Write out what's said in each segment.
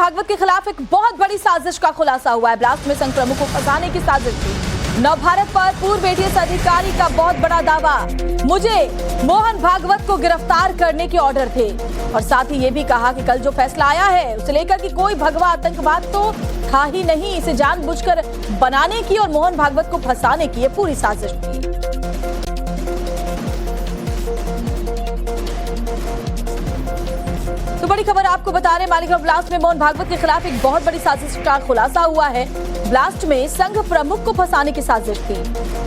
भागवत के खिलाफ एक बहुत बड़ी साजिश का खुलासा हुआ है। ब्लास्ट में संघ प्रमुख को फंसाने की साजिश थी। नवभारत पर पूर्व एटीएस अधिकारी का बहुत बड़ा दावा, मुझे मोहन भागवत को गिरफ्तार करने के ऑर्डर थे। और साथ ही ये भी कहा कि कल जो फैसला आया है उसे लेकर कि कोई भगवा आतंकवाद तो था ही नहीं, इसे जानबूझकर बनाने की और मोहन भागवत को फंसाने की ये पूरी साजिश थी। तो बड़ी खबर आपको बता रहे हैं, मालीगांव ब्लास्ट में मोहन भागवत के खिलाफ एक बहुत बड़ी साजिश का खुलासा हुआ है। ब्लास्ट में संघ प्रमुख को फंसाने की साजिश थी।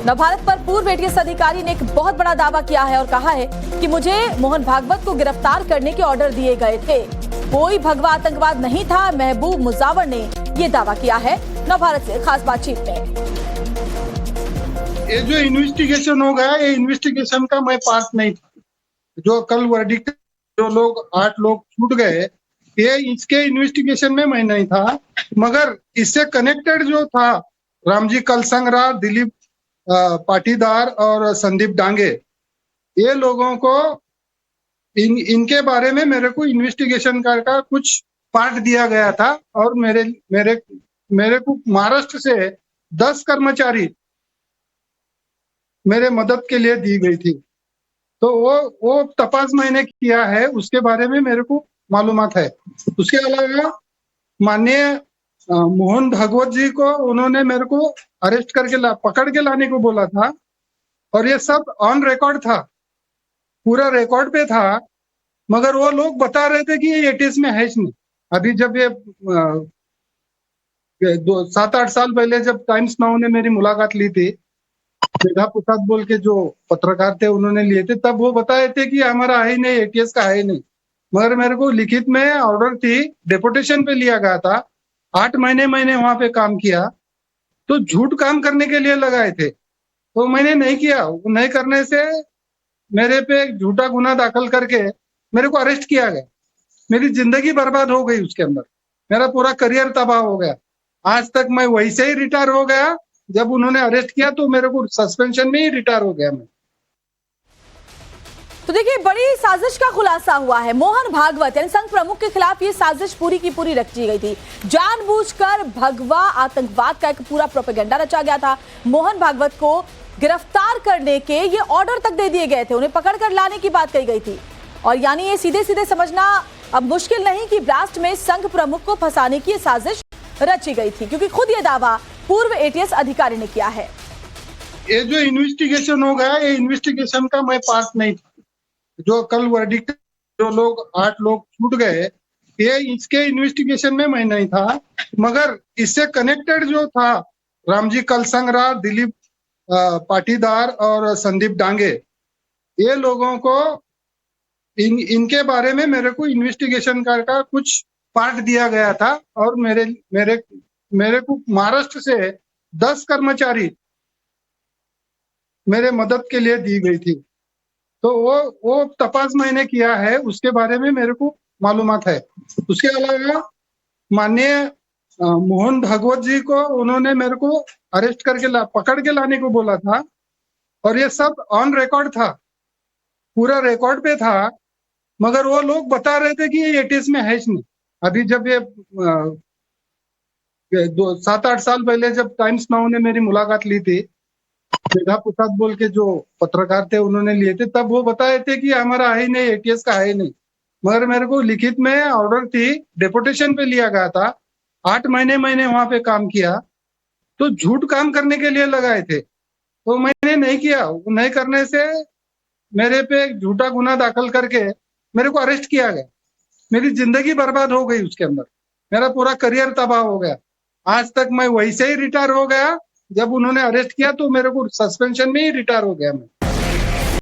नवभारत पर पूर्व एटीएस अधिकारी ने एक बहुत बड़ा दावा किया है और कहा है कि मुझे मोहन भागवत को गिरफ्तार करने के ऑर्डर दिए गए थे, कोई भगवा आतंकवाद नहीं था। महबूब मुजावर ने ये दावा किया है नवभारत से खास बातचीत में। ये जो इन्वेस्टिगेशन हो गया, ये इन्वेस्टिगेशन का मैं पार्ट नहीं था। जो कल वर्डिक्ट जो लोग 8 लोग छूट गए, ये इसके इन्वेस्टिगेशन में मैं नहीं था, मगर इससे कनेक्टेड जो था रामजी कलसंगरा, दिलीप पाटीदार और संदीप डांगे, ये लोगों को इनके बारे में मेरे को इन्वेस्टिगेशन का कुछ पार्ट दिया गया था। और मेरे को महाराष्ट्र से 10 कर्मचारी मेरे मदद के लिए दी गई थी। तो वो तपास मैंने किया है, उसके बारे में मेरे को मालूमात है। उसके अलावा माननीय मोहन भागवत जी को उन्होंने मेरे को अरेस्ट करके पकड़ के लाने को बोला था, और ये सब ऑन रिकॉर्ड था, पूरा रिकॉर्ड पे था। मगर वो लोग बता रहे थे कि ये एटीएस में है ही नहीं। अभी जब ये 7-8 साल पहले जब टाइम्स नाउ ने मेरी मुलाकात ली थी, मेधा प्रसाद बोल के जो पत्रकार थे उन्होंने लिए थे, तब वो बताए थे कि हमारा है ही नहीं, एटीएस का है ही नहीं। मगर मेरे को लिखित में ऑर्डर थी, डेपुटेशन पे लिया गया था। 8 महीने मैंने वहां पे काम किया, तो झूठ काम करने के लिए लगाए थे, तो मैंने नहीं किया। नहीं करने से मेरे पे एक झूठा गुना दाखिल करके मेरे को अरेस्ट किया गया। मेरी जिंदगी बर्बाद हो गई उसके अंदर, मेरा पूरा करियर तबाह हो गया। आज तक मैं वैसे ही रिटायर हो गया। जब उन्होंने अरेस्ट किया तो मेरे को सस्पेंशन में ही रिटायर हो गया मैं। तो देखिए, बड़ी साजिश का खुलासा हुआ है। मोहन भागवत यानी संघ प्रमुख के खिलाफ ये साजिश पूरी की पूरी रची गई थी। जानबूझकर भगवा आतंकवाद का एक पूरा प्रोपेगेंडा रचा गया था। मोहन भागवत को गिरफ्तार करने के ये ऑर्डर तक दे दिए गए थे, उन्हें पकड़कर लाने की बात कही गई थी। और यानी ये सीधे सीधे समझना अब मुश्किल नहीं कि ब्लास्ट में संघ प्रमुख को फंसाने की साजिश रची गई थी, क्योंकि खुद ये दावा पूर्व एटीएस अधिकारी ने किया है। ये जो इन्वेस्टिगेशन हो गया, ये इन्वेस्टिगेशन का मैं पार्ट नहीं था। जो कल वर्डिक्ट जो लोग 8 लोग छूट गए, ये इसके इन्वेस्टिगेशन में मैं नहीं था, मगर इससे कनेक्टेड जो था रामजी कलसंगरा, दिलीप पाटीदार और संदीप डांगे, ये लोगों को इनके बारे में मेरे को इन्वेस्टिगेशन का कुछ पार्ट दिया गया था। और मेरे को महाराष्ट्र से 10 कर्मचारी मेरे मदद के लिए दी गई थी। तो वो तपास मैंने किया है, उसके बारे में मेरे को मालूमात है। उसके अलावा माननीय मोहन भागवत जी को उन्होंने मेरे को अरेस्ट करके पकड़ के लाने को बोला था, और ये सब ऑन रिकॉर्ड था, पूरा रिकॉर्ड पे था। मगर वो लोग बता रहे थे कि ये एटीएस में है ही नहीं। अभी जब ये 7-8 साल पहले जब टाइम्स नाउ ने मेरी मुलाकात ली थी, मेधा प्रसाद बोल के जो पत्रकार थे उन्होंने लिए थे, तब वो बताए थे कि हमारा है ही नहीं, एटीएस का है ही नहीं। मगर मेरे को लिखित में ऑर्डर थी, डेपुटेशन पे लिया गया था। 8 महीने मैंने वहां पे काम किया, तो झूठ काम करने के लिए लगाए थे, तो मैंने नहीं किया। नहीं करने से मेरे पे एक झूठा गुना दाखिल करके मेरे को अरेस्ट किया गया। मेरी जिंदगी बर्बाद हो गई उसके अंदर, मेरा पूरा करियर तबाह हो गया। आज तक मैं वैसे ही रिटायर हो गया। जब उन्होंने अरेस्ट किया तो मेरे को सस्पेंशन में ही रिटायर हो गया मैं।